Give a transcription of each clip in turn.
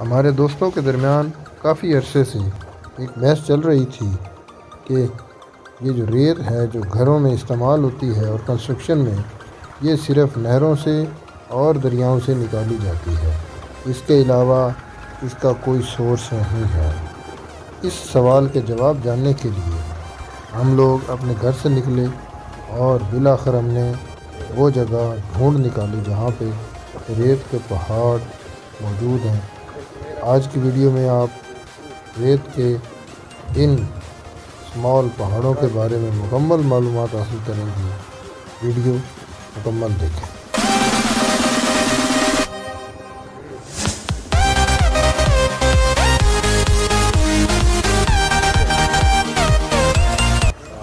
ہمارے دوستوں کے درمیان کافی عرصے سے ایک بحث چل رہی تھی کہ یہ جو ریت ہے جو گھروں میں استعمال ہوتی ہے اور کنسٹرکشن میں، یہ صرف نہروں سے اور دریاؤں سے نکالی جاتی ہے، اس کے علاوہ اس کا کوئی سورس نہیں ہے۔ اس سوال کے جواب جاننے کے لیے ہم لوگ اپنے گھر سے نکلے اور بالآخر ہم نے وہ جگہ ڈھونڈ نکالی جہاں پہ ریت کے پہاڑ موجود ہیں۔ آج کی ویڈیو میں آپ ریت کے ان اسمال پہاڑوں کے بارے میں مکمل معلومات حاصل کریں گے۔ ویڈیو مکمل دیکھیں۔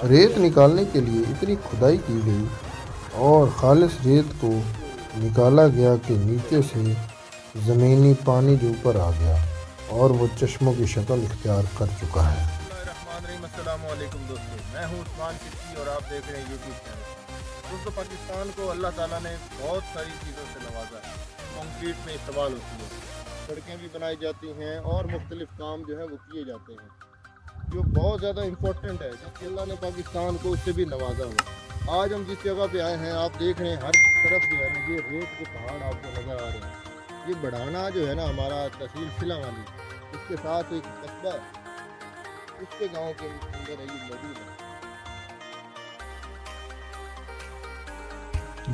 ریت نکالنے کے لیے اتنی کھدائی کی گئی اور خالص ریت کو نکالا گیا کہ نیچے سے زمینی پانی جو اوپر آ گیا اور وہ چشموں کی شکل اختیار کر چکا ہے۔ السلام علیکم دوستو، میں ہوں عثمان چشتی اور آپ دیکھ رہے ہیں یوٹیوب چینل۔ دوستو، پاکستان کو اللہ تعالیٰ نے بہت ساری چیزوں سے نوازا ہے۔ کنکریٹ میں استعمال ہوتی ہے، سڑکیں بھی بنائی جاتی ہیں اور مختلف کام جو ہے وہ کیے جاتے ہیں جو بہت زیادہ امپورٹنٹ ہے، جس کہ اللہ نے پاکستان کو اس سے بھی نوازا ہوا۔ آج ہم جس جگہ پہ آئے ہیں، آپ دیکھ رہے ہیں ہر طرف جو ہے نا یہ ریت کے پہاڑ آپ کو نظر آ رہے ہیں۔ یہ بڑھانا جو ہے نا ہمارا تحصیل سلا والی، اس کے ساتھ ایک قصبہ ہے، اس کے گاؤں کے اندر ہے یہ موجود ہے۔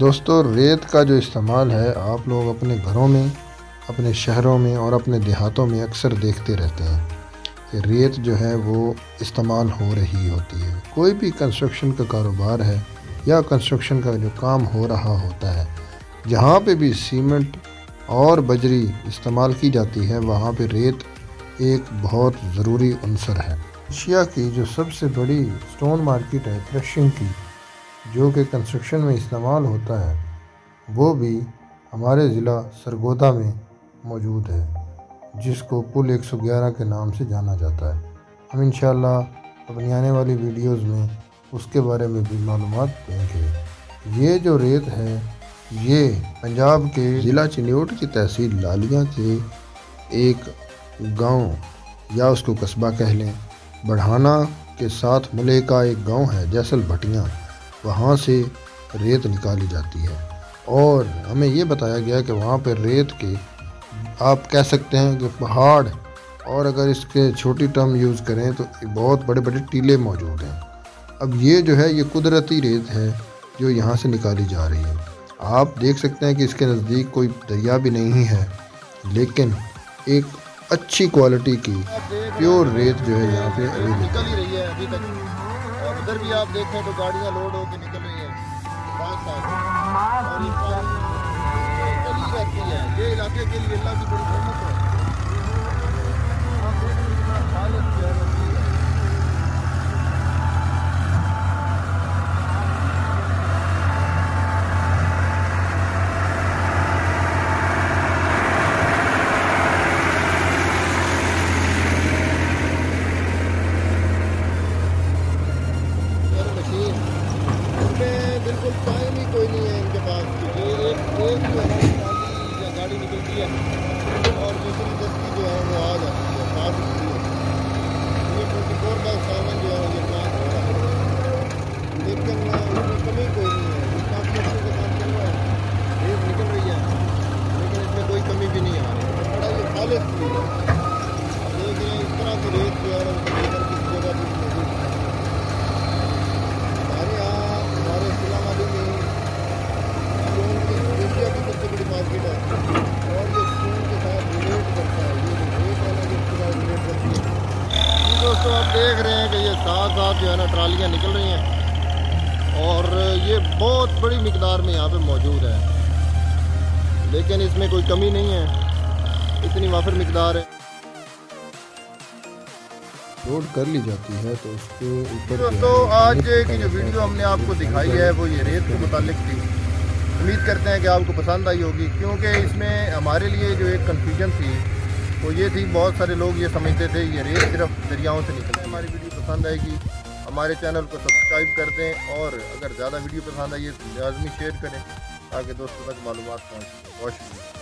دوستو، ریت کا جو استعمال ہے آپ لوگ اپنے گھروں میں، اپنے شہروں میں اور اپنے دیہاتوں میں اکثر دیکھتے رہتے ہیں کہ ریت جو ہے وہ استعمال ہو رہی ہوتی ہے۔ کوئی بھی کنسٹرکشن کا کاروبار ہے یا کنسٹرکشن کا جو کام ہو رہا ہوتا ہے، جہاں پہ بھی سیمنٹ اور بجری استعمال کی جاتی ہے وہاں پہ ریت ایک بہت ضروری عنصر ہے۔ ایشیا کی جو سب سے بڑی سٹون مارکیٹ ہے کرشنگ کی، جو کہ کنسٹرکشن میں استعمال ہوتا ہے، وہ بھی ہمارے ضلع سرگودا میں موجود ہے، جس کو پل 111 کے نام سے جانا جاتا ہے۔ ہم انشاءاللہ اپنی آنے والی ویڈیوز میں اس کے بارے میں بھی معلومات دیں گے۔ یہ جو ریت ہے یہ پنجاب کے ضلع چنیوٹ کی تحصیل لالیاں کے ایک گاؤں یا اس کو قصبہ کہہ لیں، بڑھانا کے ساتھ ملے کا ایک گاؤں ہے جیسل بھٹیاں، وہاں سے ریت نکالی جاتی ہے اور ہمیں یہ بتایا گیا کہ وہاں پہ ریت کے آپ کہہ سکتے ہیں کہ پہاڑ، اور اگر اس کے چھوٹی ٹرم یوز کریں تو بہت بڑے بڑے ٹیلے موجود ہیں۔ اب یہ جو ہے یہ قدرتی ریت ہے جو یہاں سے نکالی جا رہی ہے۔ آپ دیکھ سکتے ہیں کہ اس کے نزدیک کوئی دریا بھی نہیں ہے، لیکن ایک اچھی کوالٹی کی پیور ریت جو ہے یہاں پہ نکل ہی رہی ہے ابھی تک، اور ادھر بھی آپ دیکھیں تو گاڑیاں لوڈ ہو کے نکل رہی ہیں ساتھ ساتھ، اور یہ چلی رہتی ہے۔ یہ علاقے کے لیے اللہ کی بڑی رحمت ہے۔ بالکل ٹائم ہی کوئی نہیں ہے ان کے پاس، کیونکہ ایک جو ہے نا ٹرالی یا گاڑی نکلتی ہے اور دوسری دستی جو ہے وہ آ جاتی ہے، ساتھ ہوتی ہے۔ یہ 24/7 جو ہے یہ کام ہو رہا ہے، لیکن اس میں کمی کوئی نہیں ہے۔ اس کافی اچھے سے کام چل رہا ہے، ریت نکل رہی ہے، لیکن اس میں کوئی کمی بھی نہیں آ رہی۔ بڑا یہ خالص چیز ہے۔ اب دیکھ رہے ہیں اس طرح کی ریت جو ہے نا کسی جگہ بھی موجود ہے۔ ہمارے یہاں ہمارے ضلع والی میں ایشیا کی سب سے بڑی مارکیٹ ہے اور یہ اسٹون کے ساتھ ریلیٹ کرتا ہے۔ یہ ریٹ ہے نا جو اس کے ساتھ ریلیٹ کرتی ہے۔ جی دوستو، آپ دیکھ رہے ہیں کہ یہ ساتھ ساتھ جو ہے نا ٹرالیاں نکل رہی ہیں اور یہ بہت بڑی مقدار میں یہاں پہ موجود ہے، لیکن اس میں کوئی کمی نہیں ہے، اتنی وافر مقدار ہے۔ لوڈ کر لی جاتی ہے تو اس کے اوپر دوستو، آج کی جو ویڈیو ہم نے آپ کو دکھائی ہے وہ یہ ریت کے متعلق تھی۔ امید کرتے ہیں کہ آپ کو پسند آئی ہوگی، کیونکہ اس میں ہمارے لیے جو ایک کنفیوژن تھی وہ یہ تھی، بہت سارے لوگ یہ سمجھتے تھے یہ ریت صرف دریاؤں سے نکلتی ہے۔ ہماری ویڈیو پسند آئے گی ہمارے چینل کو سبسکرائب کر دیں، اور اگر زیادہ ویڈیو پسند آئی ہے تو لازمی شیئر کریں تاکہ دوستوں تک معلومات پہنچ سکے۔ بہت شکریہ۔